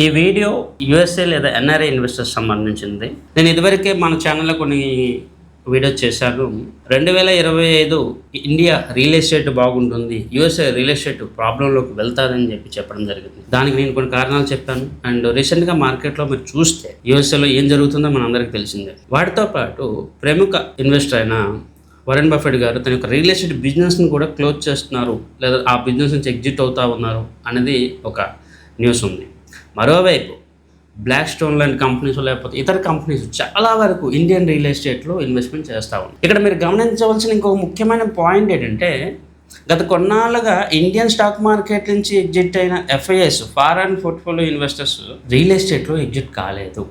ఈ video USA లేదా NRI investors సంబంధించింది. నేను ఇదివరకే మన ఛానల్లో కొన్ని వీడియోస్ చేశాను. 2025 ఇండియా రియల్ ఎస్టేట్ బాగుంటుంది, యుఎస్ఏ రియల్ ఎస్టేట్ ప్రాబ్లంలోకి వెళ్తాదని చెప్పడం జరిగింది. దానికి నేను కొన్ని కారణాలు చెప్పాను. అండ్ రీసెంట్గా మార్కెట్లో మీరు చూస్తే యుఎస్ఏలో ఏం జరుగుతుందో మన అందరికీ తెలిసిందే. వాటితో పాటు ప్రముఖ ఇన్వెస్టర్ అయిన వారెన్ బఫెట్ గారు తన యొక్క రియల్ ఎస్టేట్ బిజినెస్ని కూడా క్లోజ్ చేస్తున్నారు, లేదా ఆ బిజినెస్ నుంచి ఎగ్జిట్ అవుతా ఉన్నారు అనేది ఒక న్యూస్ ఉంది. మరోవైపు బ్లాక్ స్టోన్ లాంటి కంపెనీస్ లేకపోతే ఇతర కంపెనీస్ చాలా వరకు ఇండియన్ రియల్ ఎస్టేట్లో ఇన్వెస్ట్మెంట్ చేస్తూ ఉన్నాయి. ఇక్కడ మీరు గమనించవలసిన ఇంకొక ముఖ్యమైన పాయింట్ ఏంటంటే, గత కొన్నాళ్ళుగా ఇండియన్ స్టాక్ మార్కెట్ నుంచి ఎగ్జిట్ అయిన FIs foreign portfolio investors real ఎస్టేట్లో ఎగ్జిట్ కాలేదు.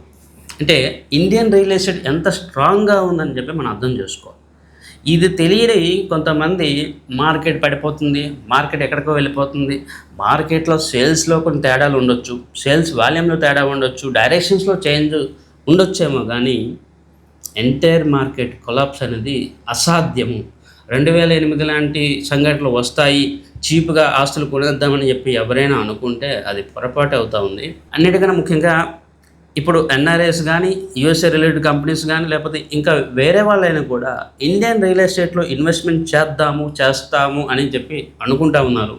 అంటే ఇండియన్ రియల్ ఎస్టేట్ ఎంత స్ట్రాంగ్గా ఉందని చెప్పి మనం అర్థం చేసుకోవాలి. ఇది తెలియని కొంతమంది మార్కెట్ పడిపోతుంది, మార్కెట్ ఎక్కడికో వెళ్ళిపోతుంది, మార్కెట్లో సేల్స్లో కొన్ని తేడాలు ఉండొచ్చు, సేల్స్ వాల్యూమ్లో తేడా ఉండొచ్చు, డైరెక్షన్స్లో చేంజ్ ఉండొచ్చేమో, కానీ ఎంటైర్ మార్కెట్ కొలాప్స్ అనేది అసాధ్యము. 2008 లాంటి సంఘటనలు వస్తాయి, చీప్గా ఆస్తులు కొనేద్దామని చెప్పి ఎవరైనా అనుకుంటే అది పొరపాటు అవుతూ ఉంది. అన్నిటికన్నా ముఖ్యంగా ఇప్పుడు ఎన్ఆర్ఐస్ కానీ, యూఎస్ఏ రిలేటెడ్ కంపెనీస్ కానీ, లేకపోతే ఇంకా వేరే వాళ్ళైనా కూడా ఇండియన్ రియల్ ఎస్టేట్లో ఇన్వెస్ట్మెంట్ చేస్తాము అని చెప్పి అనుకుంటా ఉన్నారు.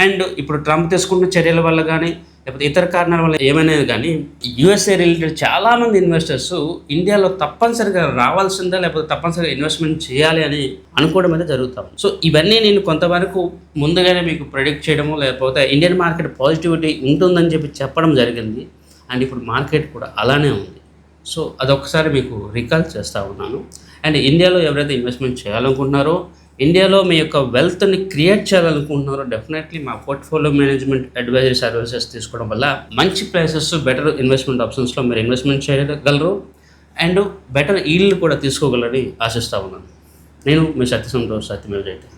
అండ్ ఇప్పుడు ట్రంప్ తీసుకున్న చర్యల వల్ల కానీ, లేకపోతే ఇతర కారణాల వల్ల ఏమైనా కానీ యూఎస్ఏ రిలేటెడ్ చాలామంది ఇన్వెస్టర్స్ ఇండియాలో తప్పనిసరిగా రావాల్సిందే, లేకపోతే తప్పనిసరిగా ఇన్వెస్ట్మెంట్ చేయాలి అని అనుకోవడం అయితే జరుగుతాం. సో ఇవన్నీ నేను కొంతవరకు ముందుగానే మీకు ప్రెడిక్ట్ చేయడము, లేకపోతే ఇండియన్ మార్కెట్ పాజిటివిటీ ఉంటుందని చెప్పడం జరిగింది. అండ్ ఇప్పుడు మార్కెట్ కూడా అలానే ఉంది. సో అదొకసారి మీకు రికాల్ చేస్తూ ఉన్నాను. అండ్ ఇండియాలో ఎవరైతే ఇన్వెస్ట్మెంట్ చేయాలనుకుంటున్నారో, ఇండియాలో మీ యొక్క వెల్త్ని క్రియేట్ చేయాలనుకుంటున్నారో, డెఫినెట్లీ మా పోర్ట్ఫోలియో మేనేజ్మెంట్ అడ్వైజరీ సర్వీసెస్ తీసుకోవడం వల్ల మంచి ప్లేసెస్, బెటర్ ఇన్వెస్ట్మెంట్ ఆప్షన్స్లో మీరు ఇన్వెస్ట్మెంట్ చేయగలరు. అండ్ బెటర్ ఈల్డ్ కూడా తీసుకోగలరని ఆశిస్తూ ఉన్నాను. నేను మీ సత్యసంతోష్ సత్యమేవ జయతే.